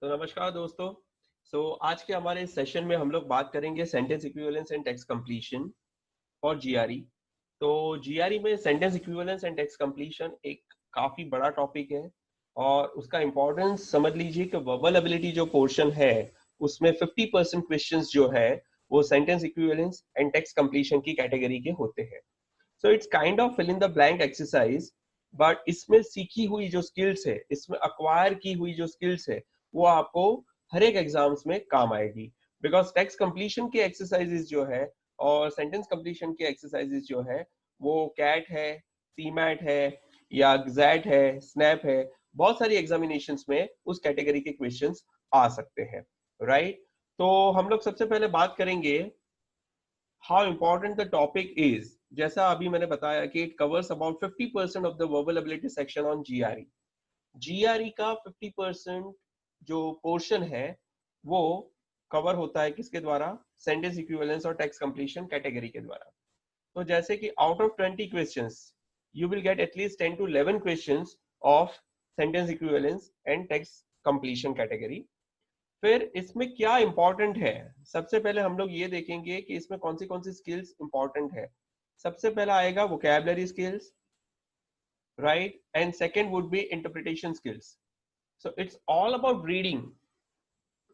तो नमस्कार दोस्तों। आज के हमारे इस सेशन में हम लोग बात करेंगे sentence equivalence and text completion और जीआरई। तो जीआरई में sentence equivalence and text completion एक काफी बड़ा टॉपिक है और उसका इंपॉर्टेंस समझ लीजिए कि वर्बल एबिलिटी जो पोर्शन है उसमें 50% क्वेश्चंस जो है वो sentence equivalence and text completion की कैटेगरी के होते हैं। So it's kind of fill in the blank exercise, but इसमें सीखी हुई जो स्किल्स है, इसमें अक्वायर की हुई जो स्किल्स है, वो आपको हर एक एग्जाम्स में काम आएगी। बिकॉज टेक्स्ट कंप्लीशन की एक्सरसाइजेज जो है और सेंटेंस कंप्लीशन की एक्सरसाइजेज जो है वो कैट है, सीमैट है या एग्जैट है, स्नैप है, बहुत सारी एग्जामिनेशंस में उस कैटेगरी के क्वेश्चंस आ सकते हैं। राइट, तो हम लोग सबसे पहले बात करेंगे how important the topic is. जैसा अभी मैंने बताया कि it covers about 50% of the verbal ability section on GRE. GRE का 50% जो पोर्शन है वो कवर होता है किसके द्वारा? सेंटेंस इक्विवेलेंस और टेक्स्ट कंप्लीशन कैटेगरी के द्वारा। तो जैसे कि out of 20 questions you will get at least 10 to 11 questions of sentence equivalence and text completion category. फिर इसमें क्या इंपॉर्टेंट है, सबसे पहले हम लोग ये देखेंगे कि इसमें कौन सी स्किल्स इंपॉर्टेंट है। सबसे पहला आएगा vocabulary skills, right, and second would be interpretation skills. So it's all about reading.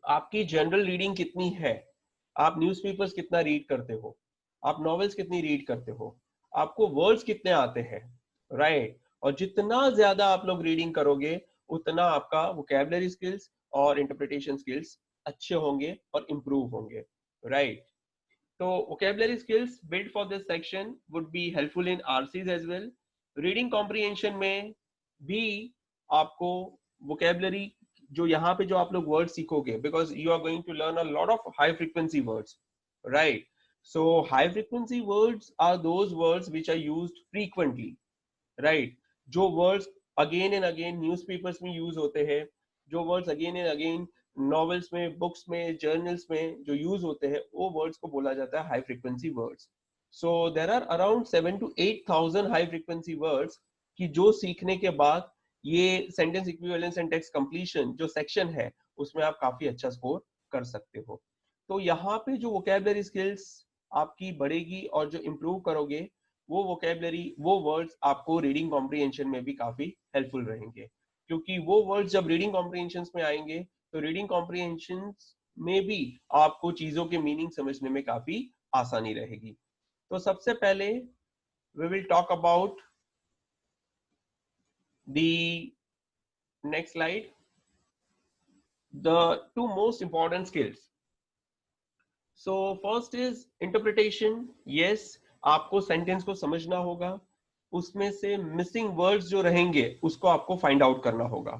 आपकी जनरल रीडिंग कितनी है, आप न्यूज़पेपर्स कितना रीड करते हो, आप नॉवेल्स कितनी रीड करते हो, आपको वर्ड्स कितने आते हैं, राइट। और जितना ज्यादा आप लोग रीडिंग करोगे उतना आपका वोकैबुलरी स्किल्स और इंटरप्रिटेशन स्किल्स अच्छे होंगे और इम्प्रूव होंगे, राइट। तो vocabulary skills built for this section would be helpful in RCs as well. Reading comprehension में भी आपको vocabulary जो यहाँ पे जो आप लोग वर्ड सीखोगे, because you are going to learn a lot of high frequency words, right? So high frequency words are those words which are used frequently, right? जो words again and again newspapers में use होते हैं, जो words again and again novels में, books में, journals में जो use होते हैं, वो वर्ड्स को बोला जाता है high frequency words. So there are around 7 to 8 thousand high frequency words की जो सीखने के बाद ये sentence equivalence and text completion जो सेक्शन है उसमें आप काफी अच्छा स्कोर कर सकते हो। तो यहाँ पे जो वोकैबुलरी स्किल्स आपकी बढ़ेगी और जो इम्प्रूव करोगे वो वोकैबुलरी, वो वर्ड्स आपको रीडिंग कॉम्प्रिहेंशन में भी काफी हेल्पफुल रहेंगे। क्योंकि वो वर्ड्स जब रीडिंग कॉम्प्रिहेंशन में आएंगे तो रीडिंग कॉम्प्रिहेंशन में भी आपको चीजों के मीनिंग समझने में काफी आसानी रहेगी। तो सबसे पहले we will talk about the next slide, the two most important skills. So first is interpretation. Yes, आपको सेंटेंस को समझना होगा, उसमें से मिसिंग वर्ड्स जो रहेंगे उसको आपको फाइंड आउट करना होगा।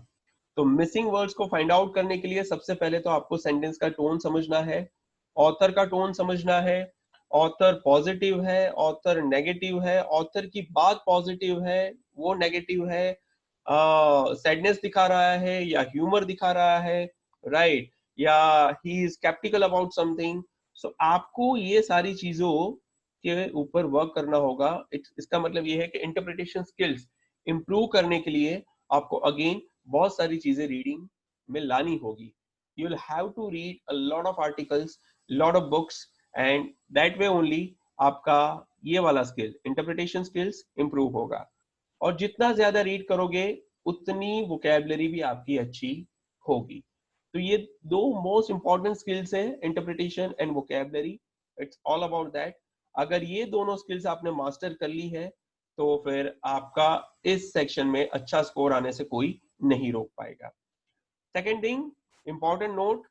तो मिसिंग वर्ड्स को फाइंड आउट करने के लिए सबसे पहले तो आपको सेंटेंस का टोन समझना है, ऑथर का टोन समझना है। ऑथर पॉजिटिव है, ऑथर नेगेटिव है, ऑथर की बात पॉजिटिव है, वो नेगेटिव है, सैडनेस दिखा रहा है या ह्यूमर दिखा रहा है, राइट, या he is sceptical about something. So आपको ये सारी चीजों के ऊपर वर्क करना होगा। इसका मतलब ये है कि इंटरप्रिटेशन स्किल्स इंप्रूव करने के लिए आपको अगेन बहुत सारी चीजें रीडिंग में लानी होगी। You will have to read a lot of articles, lot of books, and that way only आपका ये वाला स्किल, इंटरप्रिटेशन स्किल्स इंप्रूव होगा। और जितना ज्यादा रीड करोगे उतनी वोकैबुलरी भी आपकी अच्छी होगी। तो ये दो मोस्ट इंपॉर्टेंट स्किल्स है, interpretation and vocabulary. It's all about that. अगर ये दोनों स्किल्स आपने मास्टर कर ली है तो फिर आपका इस सेक्शन में अच्छा स्कोर आने से कोई नहीं रोक पाएगा। Second thing, important note,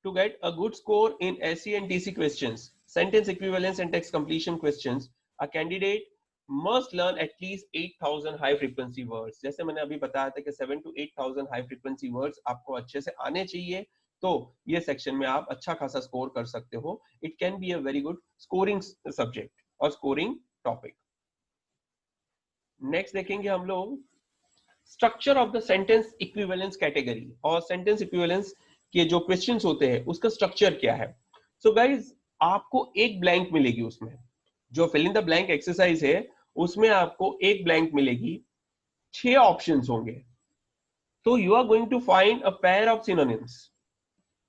to get a good score in SC and TC questions, sentence equivalence and text completion questions, a candidate must learn at least 8,000 high frequency words। जैसे मैंने अभी बताया था कि 7 to 8,000 high frequency words आपको अच्छे से आने चाहिए, तो ये सेक्शन में आप अच्छा खासा स्कोर कर सकते हो। It can be a very good scoring subject और स्कोरिंग टॉपिक। नेक्स्ट देखेंगे हम लोग structure of the sentence equivalence category और सेंटेंस इक्विवेलेंस के जो क्वेश्चंस होते हैं उसका स्ट्रक्चर क्या है। सो गाइज, आपको एक ब्लैंक मिलेगी, उसमें जो fill in the blank exercise है उसमें आपको एक ब्लैंक मिलेगी, 6 ऑप्शंस होंगे। तो you are going to find a pair of synonyms,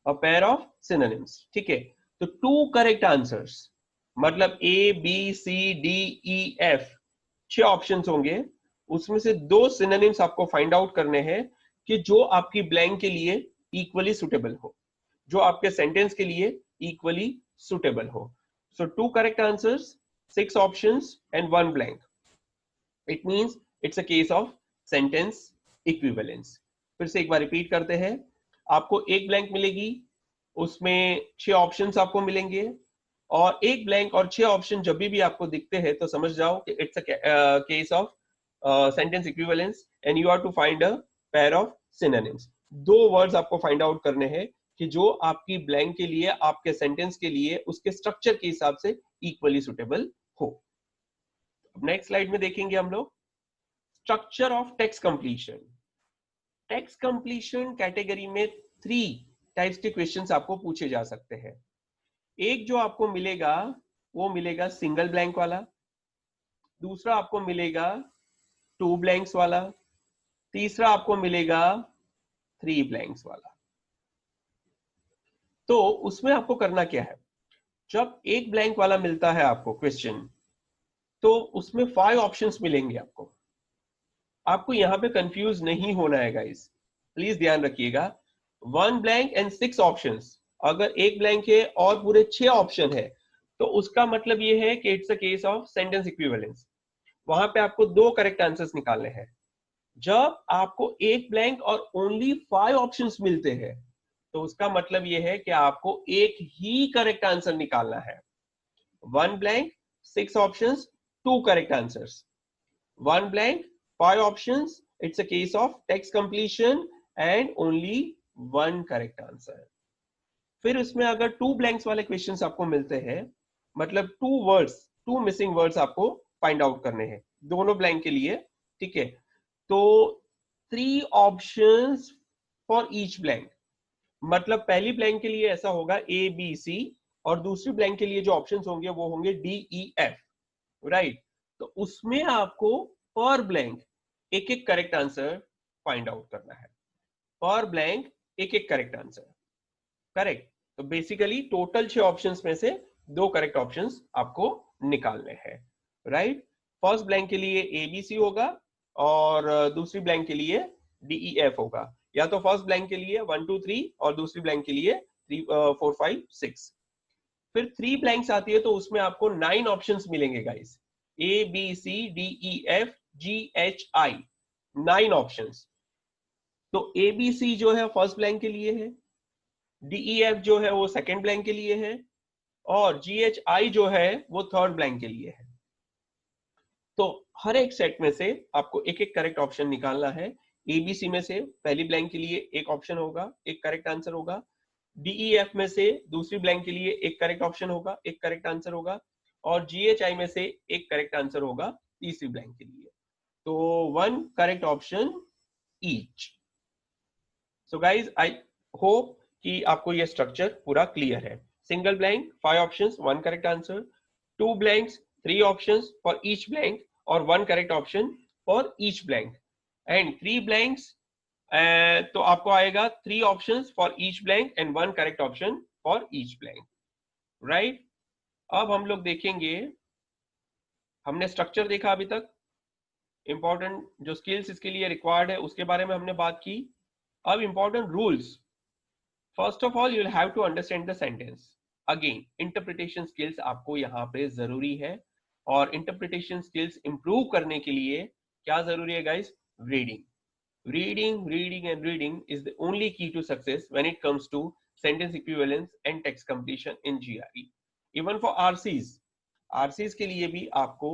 a pair of synonyms, ठीक है। तो 2 करेक्ट आंसर्स, मतलब A B C D E F 6 options होंगे, उसमें से 2 सिनोनिम्स आपको फाइंड आउट करने हैं कि जो आपकी ब्लैंक के लिए इक्वली सुटेबल हो, जो आपके सेंटेंस के लिए इक्वली सुटेबल हो। सो 2 correct answers, 6 options and 1 blank, it means it's a case of sentence equivalence. फिर से एक बार रिपीट करते हैं, आपको एक ब्लैंक मिलेगी, उसमें 6 ऑप्शंस आपको मिलेंगे, और एक ब्लैंक और 6 ऑप्शन जब भी आपको दिखते हैं तो समझ जाओ कि it's a case of sentence equivalence and you are to find a pair of synonyms. 2 words आपको फाइंड आउट करने हैं कि जो आपकी ब्लैंक के लिए, आपके सेंटेंस के लिए, उसके स्ट्रक्चर के हिसाब से इक्वली सुटेबल हो। नेक्स्ट स्लाइड में देखेंगे हम लोग structure of text completion. Text completion category में 3 टाइप्स के क्वेश्चंस आपको पूछे जा सकते हैं। एक जो आपको मिलेगा वो मिलेगा सिंगल ब्लैंक वाला, दूसरा आपको मिलेगा 2 ब्लैंक्स वाला, तीसरा आपको मिलेगा 3 ब्लैंक्स वाला। तो उसमें आपको करना क्या है, जब एक ब्लैंक वाला मिलता है आपको क्वेश्चन, तो उसमें 5 ऑप्शंस मिलेंगे आपको। आपको यहां पे कंफ्यूज नहीं होना है गाइस, प्लीज ध्यान रखिएगा। 1 ब्लैंक एंड 6 ऑप्शंस, अगर एक ब्लैंक है और पूरे 6 ऑप्शन है, तो उसका मतलब ये है कि it's a case of sentence equivalence. वहां पे आपको 2 करेक्ट आंसर्स निकालने हैं। जब आपको एक ब्लैंक और ओनली 5 ऑप्शंस मिलते हैं, तो उसका मतलब ये है कि आपको एक ही करेक्ट आंसर निकालना है। 1 blank, 6 options, 2 correct answers. 1 blank, 5 options, it's a case of text completion and only 1 correct answer. फिर उसमें अगर 2 blanks वाले questions आपको मिलते हैं, मतलब 2 words, 2 missing words आपको find out करने हैं दोनों blank के लिए, ठीक है। तो 3 options for each blank, मतलब पहली blank के लिए ऐसा होगा A B C, और दूसरी blank के लिए जो options होंगे वो होंगे D E F, राइट। तो उसमें आपको पर ब्लैंक एक एक करेक्ट आंसर फाइंड आउट करना है, पर ब्लैंक एक एक करेक्ट आंसर, करेक्ट। तो बेसिकली टोटल 6 ऑप्शंस में से 2 करेक्ट ऑप्शंस आपको निकालने हैं, राइट। फर्स्ट ब्लैंक के लिए एबीसी होगा और दूसरी ब्लैंक के लिए डीईएफ होगा, या तो फर्स्ट ब्लैंक के लिए 1 2 3 और दूसरी ब्लैंक के लिए 3 4 5 6। फिर 3 ब्लैंक्स आती है तो उसमें आपको 9 ऑप्शंस मिलेंगे guys, A B C D E F G H I, 9 options. तो ए बी सी जो है फर्स्ट ब्लैंक के लिए है, डीई एफ जो है वो सेकंड ब्लैंक के लिए है, और जी एच आई जो है वो थर्ड ब्लैंक के लिए है। तो हर एक सेट में से आपको एक एक करेक्ट ऑप्शन निकालना है। एबीसी में से पहली ब्लैंक के लिए एक ऑप्शन होगा, एक करेक्ट आंसर होगा। डीईएफ में से दूसरी ब्लैंक के लिए एक करेक्ट ऑप्शन होगा, एक करेक्ट आंसर होगा, और जीएचआई में से एक करेक्ट आंसर होगा तीसरी ब्लैंक के लिए। तो 1 correct option each. So guys I hope कि आपको यह स्ट्रक्चर पूरा क्लियर है। Single blank 5 options 1 correct answer, 2 blanks 3 options for each blank और 1 correct option for each blank, and 3 blanks तो आपको आएगा 3 options for each blank and 1 correct option for each blank, right. अब हम लोग देखेंगे, हमने स्ट्रक्चर देखा अभी तक, इंपॉर्टेंट जो स्किल्स इसके लिए रिक्वायर्ड है उसके बारे में हमने बात की। अब important rules, first of all you will have to understand the sentence. Again interpretation skills आपको यहाँ पे जरूरी है, और इंटरप्रिटेशन स्किल्स इंप्रूव करने के लिए क्या जरूरी है guys? Reading, reading and reading is the only key to success when it comes to sentence equivalence and text completion in GRE. Even for RCs के लिए भी आपको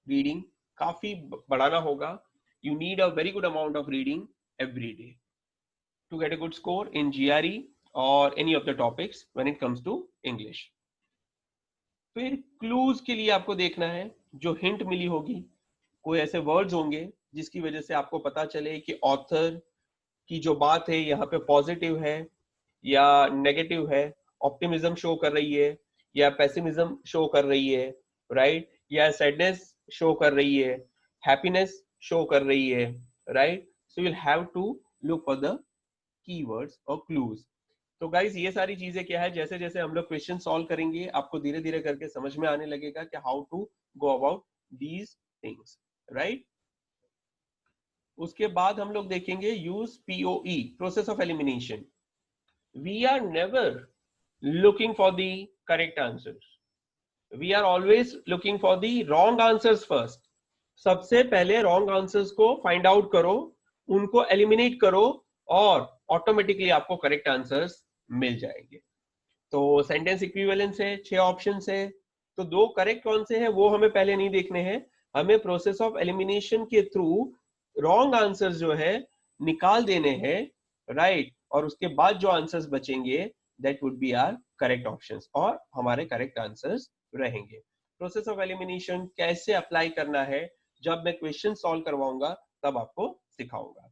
रीडिंग काफी बढ़ाना होगा। You need a very good amount of reading every day to get a good score in GRE or any of the topics when it comes to English. फिर clues के लिए आपको देखना है, जो हिंट मिली होगी, कोई ऐसे वर्ड्स होंगे जिसकी वजह से आपको पता चले कि ऑथर की जो बात है यहाँ पे पॉजिटिव है या नेगेटिव है, ऑप्टिमिज्म शो कर रही है या पेसिमिज्म शो कर रही है, राइट, या सैडनेस शो कर रही है, हैप्पीनेस शो कर रही है, right. so you'll have to look for the keywords or clues. तो गाइज ये सारी चीजें क्या है, जैसे जैसे हम लोग क्वेश्चन सॉल्व करेंगे आपको धीरे धीरे करके समझ में आने लगेगा कि how to go about these things, right. उसके बाद हम लोग देखेंगे use POE, process of elimination. We are never looking for the correct answers, we are always looking for the wrong answers first. सबसे पहले wrong answers को find out करो, उनको eliminate करो और ऑटोमेटिकली आपको करेक्ट आंसर्स मिल जाएंगे। तो सेंटेंस इक्विवेलेंस है, 6 ऑप्शंस है, तो 2 करेक्ट कौन से हैं वो हमें पहले नहीं देखने हैं, हमें प्रोसेस ऑफ एलिमिनेशन के थ्रू रॉन्ग आंसर्स जो है निकाल देने हैं, राइट। और उसके बाद जो आंसर्स बचेंगे that would be our correct options और हमारे करेक्ट आंसर्स रहेंगे। प्रोसेस ऑफ एलिमिनेशन कैसे अप्लाई करना है जब मैं क्वेश्चन सॉल्व करवाऊंगा तब आपको सिखाऊंगा।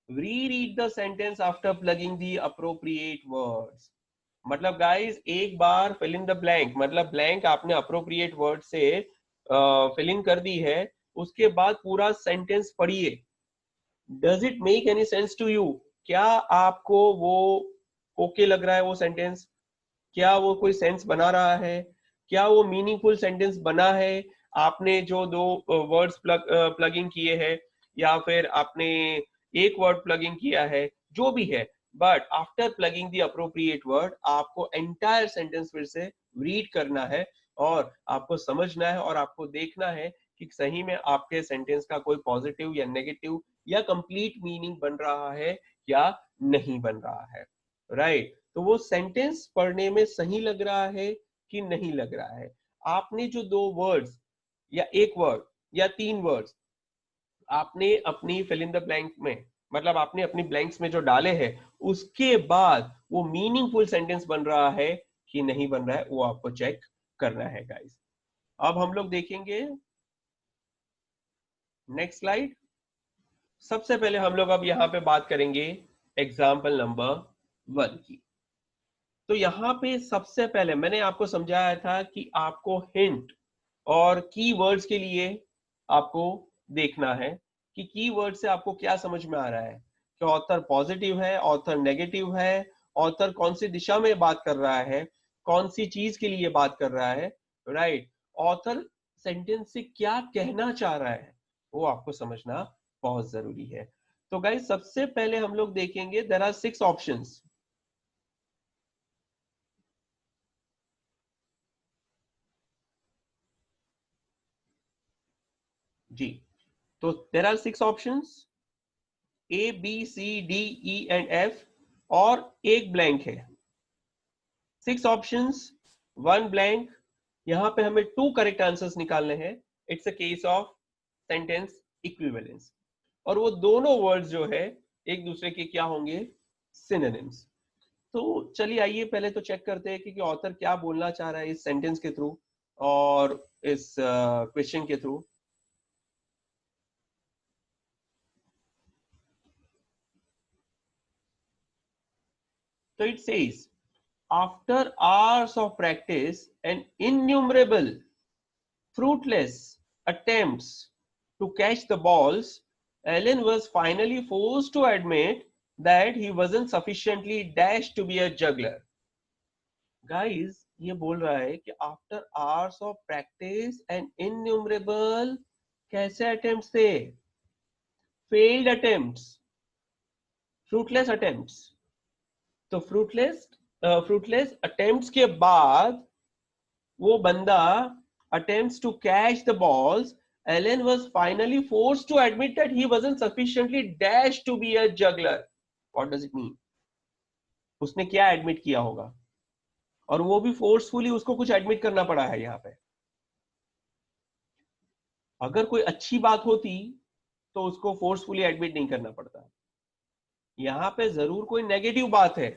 Reread the sentence after plugging the appropriate words. मतलब गाइस एक बार फिल इन द ब्लैंक, मतलब ब्लैंक आपने अप्रोप्रिएट वर्ड से फिल इन कर दी है, उसके बाद पूरा सेंटेंस पढ़िए। Does it make any sense to you? क्या आपको वो ओके लग रहा है वो सेंटेंस? क्या वो कोई सेंस बना रहा है? क्या वो मीनिंगफुल सेंटेंस बना है? आपने जो 2 वर्ड्स प्लगिंग किए हैं या फिर आपने एक वर्ड प्लगिंग किया है, जो भी है, but after plugging the appropriate word आपको एंटायर सेंटेंस फिर से रीड करना है और आपको समझना है और आपको देखना है कि सही में आपके सेंटेंस का कोई पॉजिटिव या नेगेटिव या कंप्लीट मीनिंग बन रहा है या नहीं बन रहा है, राइट। तो वो सेंटेंस पढ़ने में सही लग रहा है कि नहीं लग रहा है। आपने जो 2 वर्ड्स या एक वर्ड या 3 वर्ड्स आपने अपनी फिल इन द ब्लैंक में, मतलब आपने अपनी ब्लैंक्स में जो डाले हैं, उसके बाद वो मीनिंगफुल सेंटेंस बन रहा है कि नहीं बन रहा है, वो आपको चेक करना है गाइस। अब हम लोग देखेंगे नेक्स्ट स्लाइड। सबसे पहले हम लोग अब यहाँ पे बात करेंगे एग्जाम्पल नंबर 1 की। तो यहाँ पे सबसे पहले मैंने आपको समझाया था कि आपको हिंट और कीवर्ड्स के लिए आपको देखना है कि कीवर्ड से आपको क्या समझ में आ रहा है, कि ऑथर पॉजिटिव है, ऑथर नेगेटिव है, ऑथर कौन सी दिशा में बात कर रहा है, कौन सी चीज के लिए बात कर रहा है, राइट। ऑथर सेंटेंस से क्या कहना चाह रहा है वो आपको समझना बहुत जरूरी है। तो गाइस सबसे पहले हम लोग देखेंगे देयर आर 6 ऑप्शंस। जी, तो there are 6 options A, B, C, D, E and F और एक ब्लैंक है। 6 ऑप्शंस, 1 ब्लैंक। यहां पे हमें 2 करेक्ट आंसर्स निकालने हैं। It's a case of sentence equivalence और वो दोनों वर्ड्स जो है एक दूसरे के क्या होंगे, सिनोनिम्स। तो चलिए आइए पहले तो चेक करते हैं कि ऑथर क्या बोलना चाह रहा है इस सेंटेंस के थ्रू और इस क्वेश्चन के through. So it says, after hours of practice and innumerable fruitless attempts to catch the balls, Allen was finally forced to admit that he wasn't sufficiently dashed to be a juggler. Guys, ये बोल रहा है कि after hours of practice and innumerable कैसे attempts थे? Failed attempts, fruitless attempts. तो fruitless attempts के बाद वो बंदा attempts to catch the balls, Allen was finally forced to admit that he wasn't sufficiently dashed to be a juggler. What does it mean? उसने क्या admit किया होगा और वो भी फोर्सफुली उसको कुछ एडमिट करना पड़ा है यहाँ पे। अगर कोई अच्छी बात होती तो उसको फोर्सफुली एडमिट नहीं करना पड़ता। यहाँ पे जरूर कोई नेगेटिव बात है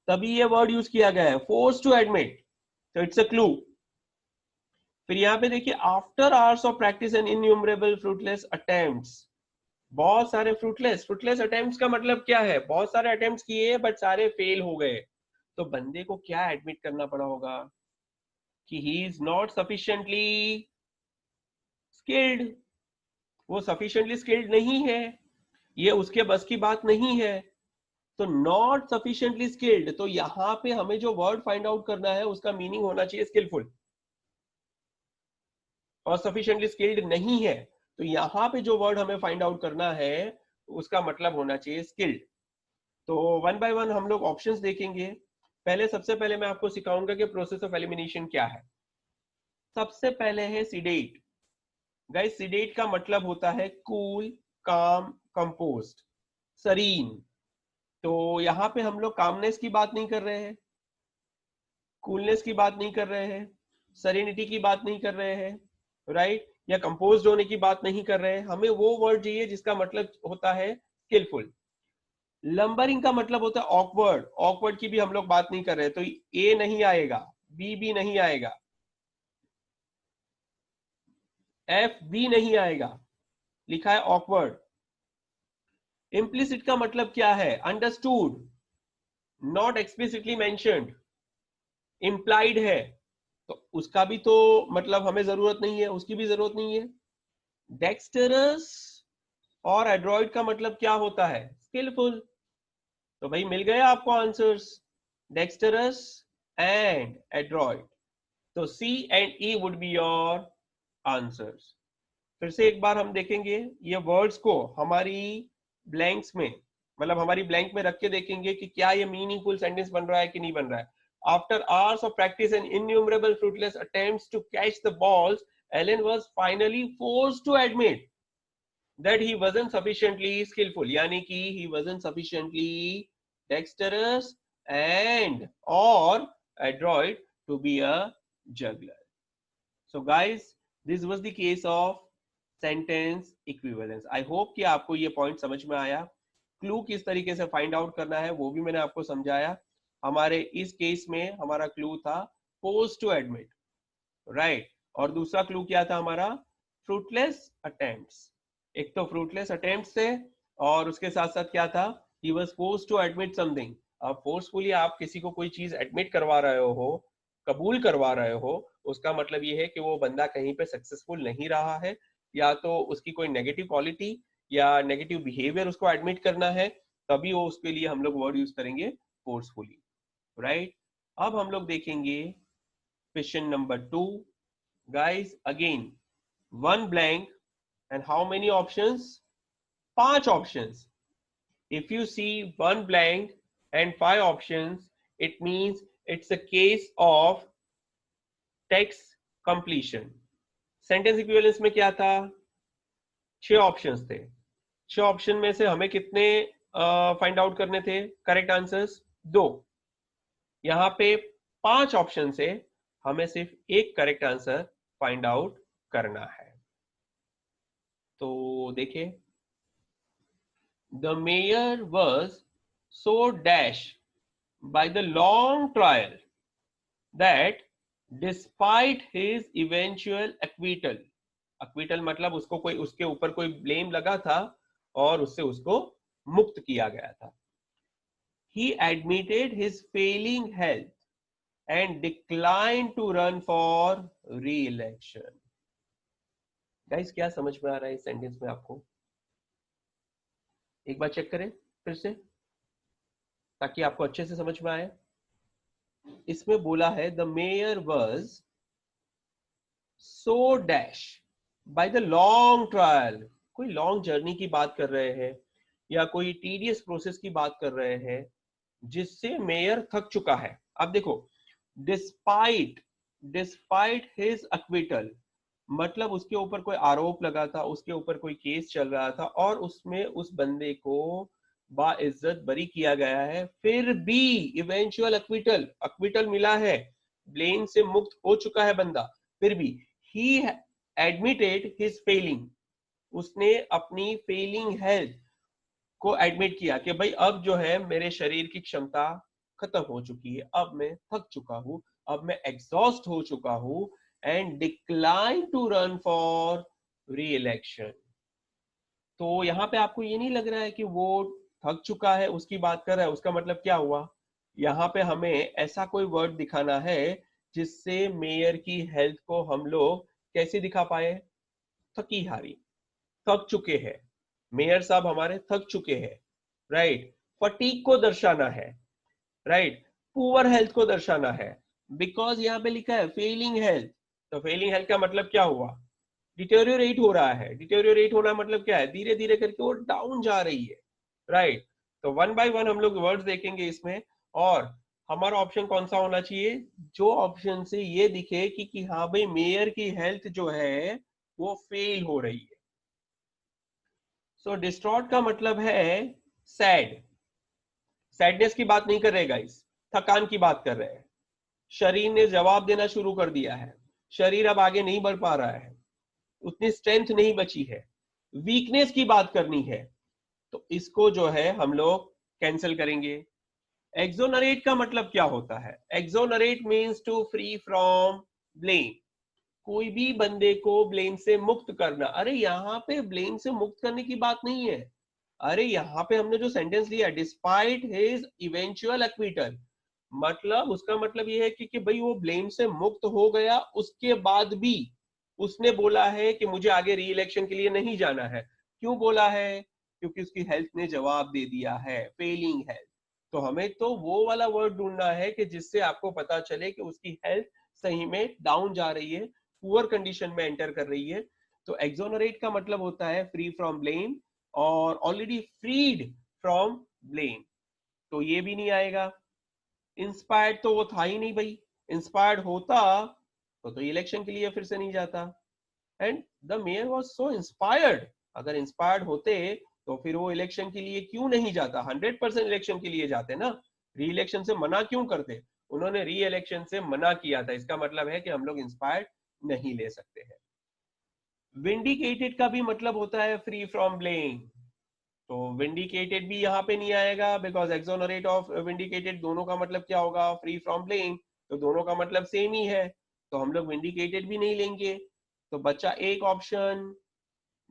तभी ये वर्ड यूज किया गया है, फोर्स टू एडमिट। तो इट्स अ क्लू। फिर यहाँ पे देखिए, after hours of practice and innumerable fruitless attempts. बहुत सारे फ्रूटलेस अटेम्प्ट्स का मतलब क्या है? बहुत सारे अटेम्प्ट्स किए बट सारे फेल हो गए। तो बंदे को क्या एडमिट करना पड़ा होगा कि he is not sufficiently skilled, वो सफिशिएंटली स्किल्ड नहीं है। ये उसके बस की बात नहीं है। तो नॉट सफिशिएंटली स्किल्ड, तो यहां पे हमें जो वर्ड फाइंड आउट करना है उसका मीनिंग होना चाहिए स्किलफुल, और सफिशिएंटली स्किल्ड नहीं है तो यहां पे जो वर्ड हमें फाइंड आउट करना है उसका मतलब होना चाहिए स्किल्ड। तो वन बाय वन हम लोग ऑप्शंस देखेंगे। पहले सबसे पहले मैं आपको सिखाऊंगा कि प्रोसेस ऑफ एलिमिनेशन क्या है। सबसे पहले है सीडेट। गाइस सीडेट का मतलब होता है कूल, काम, कंपोस्ट, सरीन। तो यहाँ पे हम लोग कामनेस की बात नहीं कर रहे हैं, कूलनेस की बात नहीं कर रहे हैं, सरेनिटी की बात नहीं कर रहे हैं, राइट, या कंपोज होने की बात नहीं कर रहे हैं। हमें वो वर्ड चाहिए जिसका मतलब होता है स्किलफुल। लंबरिंग का मतलब होता है ऑकवर्ड, ऑकवर्ड की भी हम लोग बात नहीं कर रहे, तो ए नहीं आएगा, बी भी नहीं आएगा, एफ भी नहीं आएगा, लिखा है ऑकवर्ड। इम्प्लिसिट का मतलब क्या है? Understood, not explicitly mentioned, implied है, तो उसका भी तो मतलब हमें जरूरत नहीं है, उसकी भी जरूरत नहीं है। डेक्स्टरस और एड्रॉइड का मतलब क्या होता है? स्किलफुल। तो भाई मिल गया आपको आंसर्स, डेक्स्टरस एंड एड्रॉइड। तो C and E would be your answers. फिर से एक बार हम देखेंगे ये वर्ड्स को हमारी ब्लैंक्स में, मतलब हमारी ब्लैंक में रख के देखेंगे कि क्या ये मीनिंगफुल सेंटेंस बन रहा है कि नहीं बन रहा है। After hours of practice and innumerable fruitless attempts to catch the balls, Allen was finally forced to admit that he wasn't sufficiently skillful, यानी कि he wasn't sufficiently dexterous and or adroit to be a juggler. So guys, this was the case of sentence equivalence. I hope कि आपको ये point समझ में आया। Clue किस तरीके से फाइंड आउट करना है वो भी मैंने आपको समझाया। हमारे इस केस में हमारा क्लू था फोर्स टू एडमिट, राइट, और दूसरा क्लू क्या था हमारा? Fruitless attempts. एक तो फ्रूटलेस अटेम्प्ट्स थे और उसके साथ साथ क्या था? He was forced to admit something. अब फोर्सफुली आप किसी को कोई चीज एडमिट करवा रहे हो, कबूल करवा रहे हो, उसका मतलब ये है कि वो बंदा कहीं पे सक्सेसफुल नहीं रहा है, या तो उसकी कोई नेगेटिव क्वालिटी या नेगेटिव बिहेवियर उसको एडमिट करना है, तभी वो उसके लिए हम लोग वर्ड यूज करेंगे फोर्सफुली, राइट। अब हम लोग देखेंगे question number 2। guys, again, one blank and how many options? 5 options. If you see one blank and 5 options, it means it's a case of text completion. Sentence equivalence में क्या था? 6 options थे। 6 option में से हमें कितने फाइंड आउट करने थे करेक्ट आंसर्स? 2। यहाँ पे 5 ऑप्शन से हमें सिर्फ एक करेक्ट आंसर फाइंड आउट करना है। तो देखिए, the mayor was so dash by the long trial that despite his eventual acquittal, acquittal मतलब उसको कोई, उसके ऊपर कोई ब्लेम लगा था और उससे उसको मुक्त किया गया था, he admitted his failing health and declined to run for re-election. Guys क्या समझ में आ रहा है इस सेंटेंस में आपको? एक बार चेक करें फिर से ताकि आपको अच्छे से समझ में आए। इसमें बोला है the mayor was so dash by the long trial, कोई लॉन्ग जर्नी की बात कर रहे हैं या कोई टीडियस प्रोसेस की बात कर रहे हैं जिससे मेयर थक चुका है। अब देखो, डिस्पाइट, डिस्पाइट हिज एक्विटल मतलब उसके ऊपर कोई आरोप लगा था, उसके ऊपर कोई केस चल रहा था और उसमें उस बंदे को बाइज्जत बरी किया गया है, फिर भी इवेंचुअल एक्विटल, एक्विटल मिला है, ब्लेम से मुक्त हो चुका है बंदा, फिर भी ही एडमिटेड हिज फेलिंग, उसने अपनी फेलिंग हेल्थ को एडमिट किया कि भाई अब जो है मेरे शरीर की क्षमता खत्म हो चुकी है, अब मैं थक चुका हूं, अब मैं एग्जॉस्ट हो चुका हूं, and decline to run for re-election. तो यहाँ पे आपको ये नहीं लग रहा है कि वो थक चुका है उसकी बात कर रहा है? उसका मतलब क्या हुआ? यहाँ पे हमें ऐसा कोई वर्ड दिखाना है जिससे मेयर की हेल्थ को हम लोग कैसे दिखा पाए? थकी हारी, थक चुके हैं, मेयर साहब हमारे थक चुके हैं, राइट। फटीग को दर्शाना है, राइट। पुअर हेल्थ को दर्शाना है, बिकॉज यहाँ पे लिखा है फेलिंग हेल्थ। तो फेलिंग हेल्थ का मतलब क्या हुआ? डिटेरियोरेट हो रहा है। डिटेरियोरेट होना मतलब क्या है? धीरे धीरे करके वो डाउन जा रही है, राइट। तो वन बाय वन हम लोग वर्ड्स देखेंगे इसमें, और हमारा ऑप्शन कौन सा होना चाहिए? जो ऑप्शन से ये दिखे कि हाँ भाई मेयर की हेल्थ जो है वो फेल हो रही है। सो डिस्ट्रॉट का मतलब है सैड। सैडनेस की बात नहीं कर रहे गाइस, थकान की बात कर रहे हैं। शरीर ने जवाब देना शुरू कर दिया है, शरीर अब आगे नहीं बढ़ पा रहा है, उतनी स्ट्रेंथ नहीं बची है, वीकनेस की बात करनी है। तो इसको जो है हम लोग कैंसिल करेंगे। एक्सोनरेट का मतलब क्या होता है? Exonerate means to free from blame. कोई भी बंदे को ब्लेम से मुक्त करना। अरे यहाँ पे ब्लेम से मुक्त करने की बात नहीं है। अरे यहाँ पे हमने जो सेंटेंस लिया, डिस्पाइट हिज इवेंचुअल एक्विटल, मतलब उसका मतलब ये है कि भाई वो ब्लेम से मुक्त हो गया, उसके बाद भी उसने बोला है कि मुझे आगे री इलेक्शन के लिए नहीं जाना है। क्यों बोला है? क्योंकि उसकी हेल्थ ने जवाब दे दिया है, फेलिंग हेल्थ। तो हमें तो वो वाला वर्ड ढूंढना है कि जिससे आपको पता चले कि उसकी हेल्थ सही में डाउन जा रही है, पुअर कंडीशन में एंटर कर रही है। तो एक्सोनरेट का मतलब होता है फ्री फ्रॉम ब्लेम, और ऑलरेडी फ्रीड फ्रॉम ब्लेम, तो ये भी नहीं आएगा। इंस्पायर्ड तो वो था ही नहीं भाई। इंस्पायर्ड होता तो इलेक्शन के लिए फिर से नहीं जाता। And the mayor was so inspired, अगर इंस्पायर्ड होते तो फिर वो इलेक्शन के लिए क्यों नहीं जाता? 100% इलेक्शन के लिए जाते ना। री इलेक्शन से मना क्यों करते? उन्होंने री इलेक्शन से मना किया था, इसका मतलब है कि हम लोग इंस्पायर्ड नहीं ले सकते हैं। विंडिकेटेड का भी मतलब होता है फ्री फ्रॉम ब्लेम। तो विंडिकेटेड भी यहाँ पे नहीं आएगा, बिकॉज एक्सोनरेट ऑफ विंडिकेटेड दोनों का मतलब क्या होगा? Free from blame. तो दोनों का मतलब सेम ही है, तो हम लोग विंडिकेटेड भी नहीं लेंगे। तो बच्चा एक ऑप्शन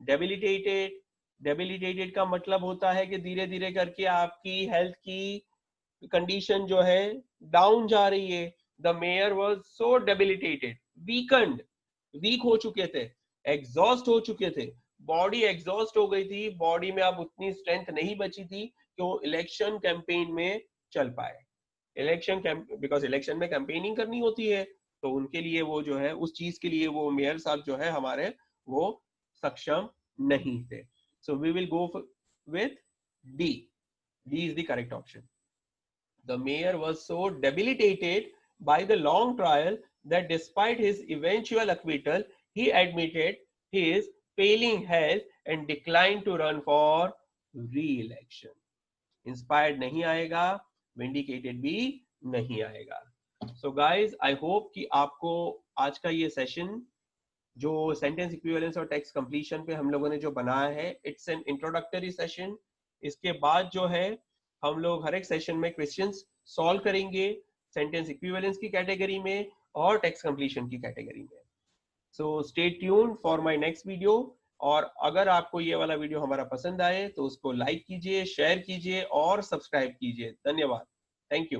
डेबिलिटेटेड। डेबिलिटेटेड का मतलब होता है कि धीरे धीरे करके आपकी हेल्थ की कंडीशन जो है डाउन जा रही है। The mayor was so debilitated, weakened, weak हो चुके थे, एग्जॉस्ट हो चुके थे, बॉडी एग्जॉस्ट हो गई थी, बॉडी में अब उतनी स्ट्रेंथ नहीं बची थी कि वो इलेक्शन कैंपेन में चल पाए। इलेक्शन बिकॉज इलेक्शन में कैंपेनिंग करनी होती है, तो उनके लिए वो जो है उस चीज के लिए वो मेयर साहब जो है हमारे वो सक्षम नहीं थे। So we will go with D. D is the correct option. The mayor was so debilitated by the long trial that despite his eventual acquittal, he admitted his failing health and declined to run for re-election. Inspired नहीं आएगा, vindicated भी नहीं आएगा। So guys, I hope कि आपको आज का ये सेशन जो सेंटेंस इक्विवेलेंस और टेक्स्ट कंप्लीशन पे हम लोगों ने जो बनाया है, इट्स एन इंट्रोडक्टरी सेशन। इसके बाद जो है हम लोग हर एक सेशन में क्वेश्चंस सॉल्व करेंगे, सेंटेंस इक्विवेलेंस की कैटेगरी में और टेक्स्ट कंप्लीशन की कैटेगरी में। So stay tuned for my next video. और अगर आपको ये वाला वीडियो हमारा पसंद आए तो उसको लाइक कीजिए, शेयर कीजिए और सब्सक्राइब कीजिए। धन्यवाद। Thank you.